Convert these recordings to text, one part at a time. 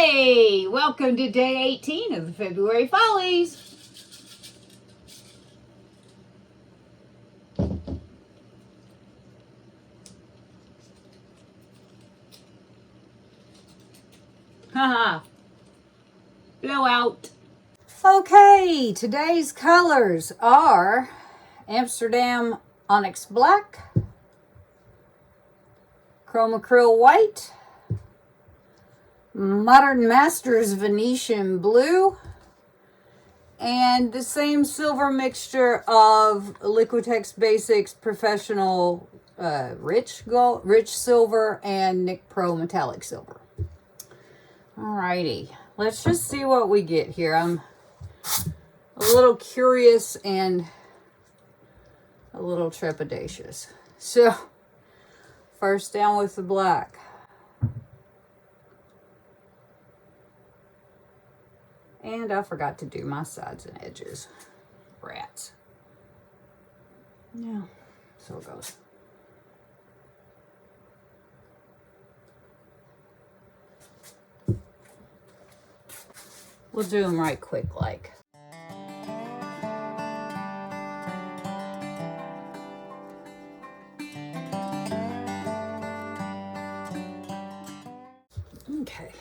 Hey, welcome to day 18 of the February Follies. Haha. Blowout. Okay, today's colors are Amsterdam Onyx Black, Chrome Acryl White, Modern Masters Venetian Blue, and the same silver mixture of Liquitex Basics Professional Rich Silver and Nick Pro Metallic Silver. Alrighty, let's just see what we get here. I'm a little curious and a little trepidatious. So, first down with the black. And I forgot to do my sides and edges. Rats. Yeah, so it goes. We'll do them right quick like. Okay.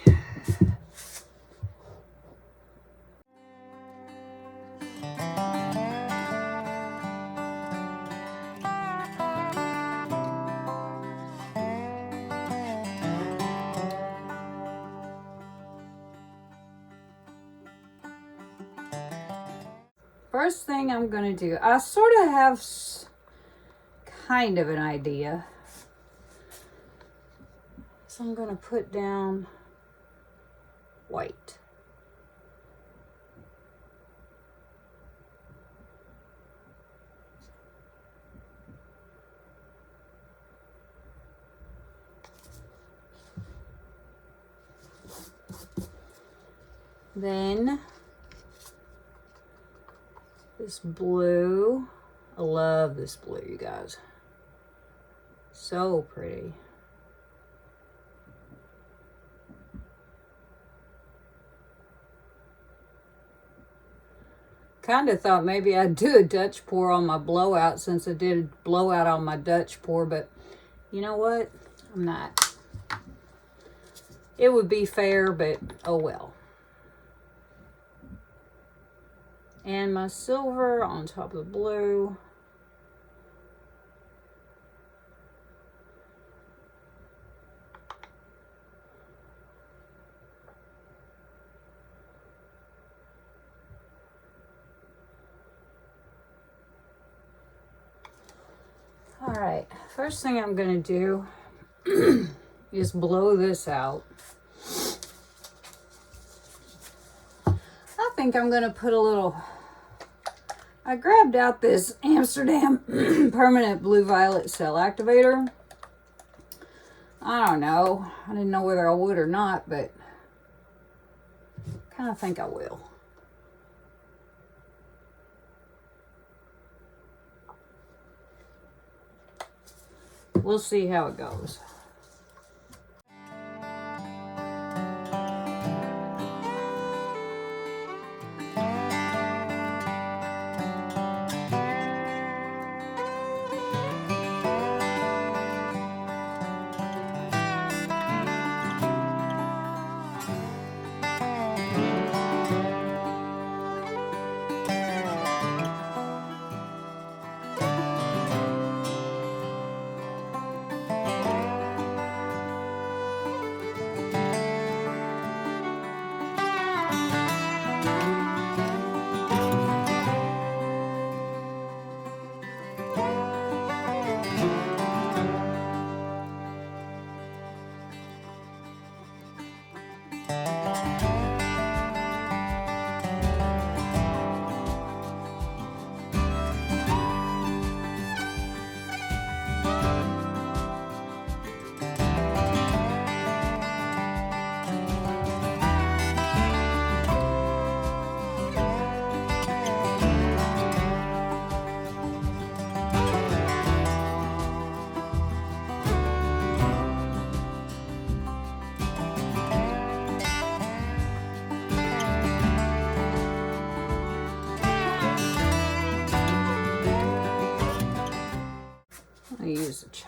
First thing I'm going to do, I sort of have kind of an idea. So I'm going to put down white. Then this blue, I love this blue, you guys. So pretty. Kind of thought maybe I'd do a Dutch pour on my blowout since I did blowout on my Dutch pour, but you know what? I'm not. It would be fair, but oh well. And my silver on top of the blue. All right, first thing I'm gonna do is blow this out. I think I'm gonna put a little, I grabbed out this Amsterdam permanent blue violet cell activator. I don't know, I didn't know whether I would or not, but kind of think I will. We'll see how it goes.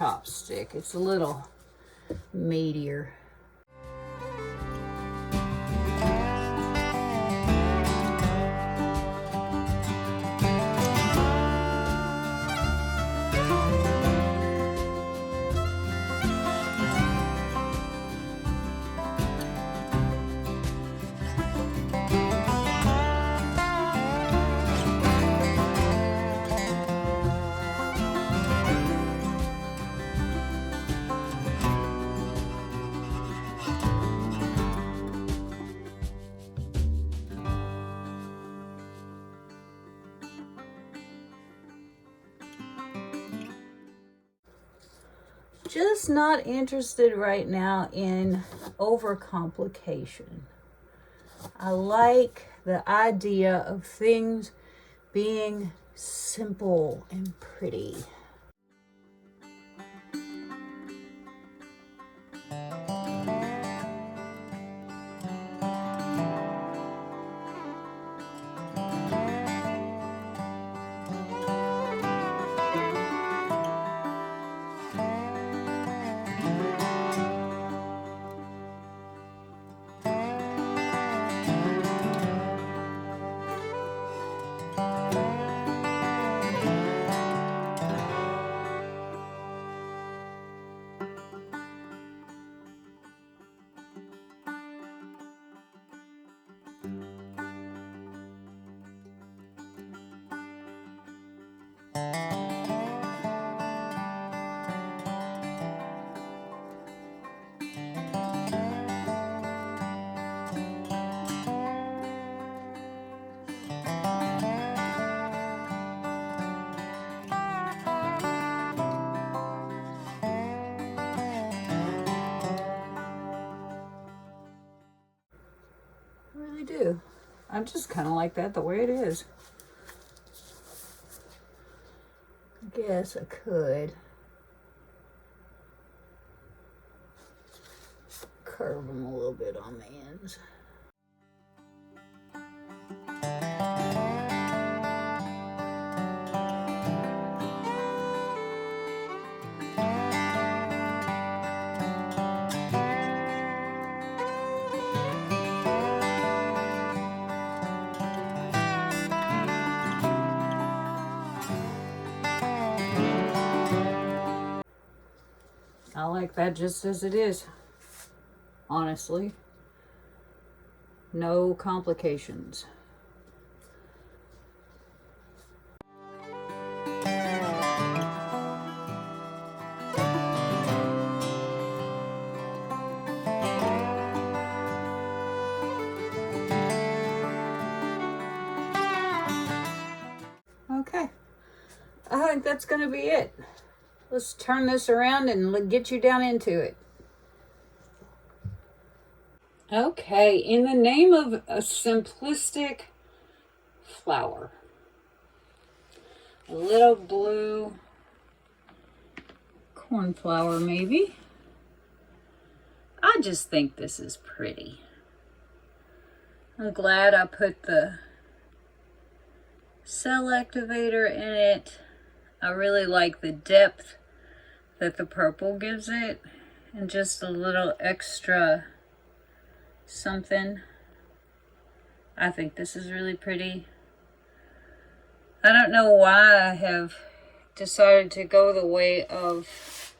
chopstick. It's a little meatier. Just not interested right now in overcomplication. I like the idea of things being simple and pretty. I really do. I just kind of like that the way it is. I guess I could curve them a little bit on the ends. I like that just as it is, honestly. No complications. Okay, I think that's going to be it. Let's turn this around and get you down into it. Okay, in the name of a simplistic flower, a little blue cornflower maybe. I just think this is pretty. I'm glad I put the cell activator in it. I really like the depth that the purple gives it, and just a little extra something. I think this is really pretty. I don't know why I have decided to go the way of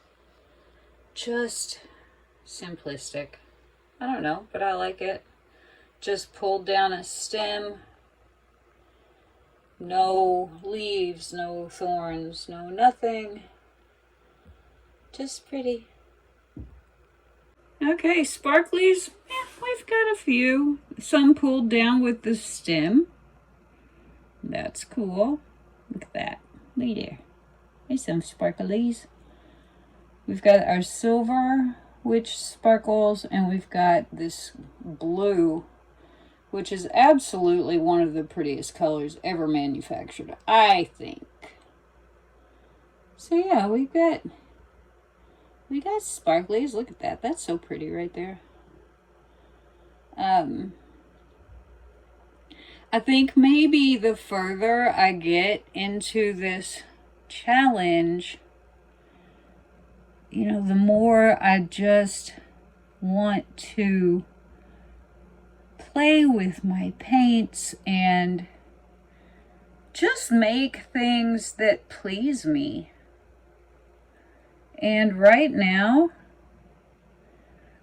just simplistic. I don't know, but I like it. Just pulled down a stem. No leaves, no thorns, no nothing. Just pretty. Okay, sparklies. Yeah, we've got a few. Some pulled down with the stem. That's cool. Look at that. Look there. There's some sparklies. We've got our silver, which sparkles, and we've got this blue, which is absolutely one of the prettiest colors ever manufactured, I think. So yeah, we got sparklies. Look at that. That's so pretty right there. I think maybe the further I get into this challenge, you know, the more I just want to play with my paints and just make things that please me. And right now,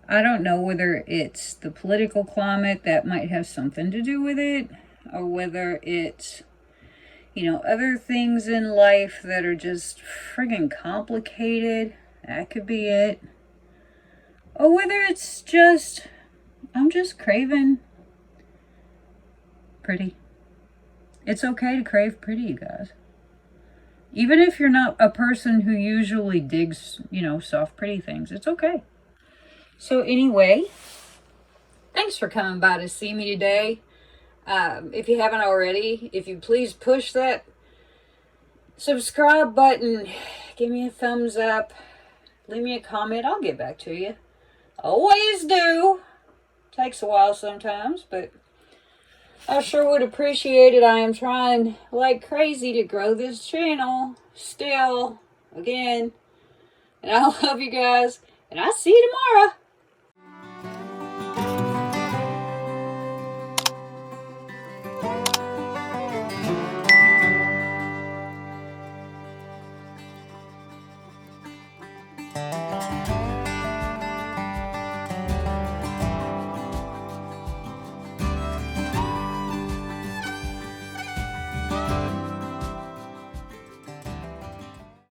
I don't know whether it's the political climate that might have something to do with it, or whether it's, you know, other things in life that are just friggin' complicated. That could be it. Or whether it's just, I'm just craving pretty. It's okay to crave pretty, you guys. Even if you're not a person who usually digs, you know, soft, pretty things, it's okay. So anyway, thanks for coming by to see me today. If you haven't already, if you please push that subscribe button, give me a thumbs up, leave me a comment, I'll get back to you. Always do. Takes a while sometimes, but I sure would appreciate it. I am trying like crazy to grow this channel still, again. And I love you guys, and I'll see you tomorrow.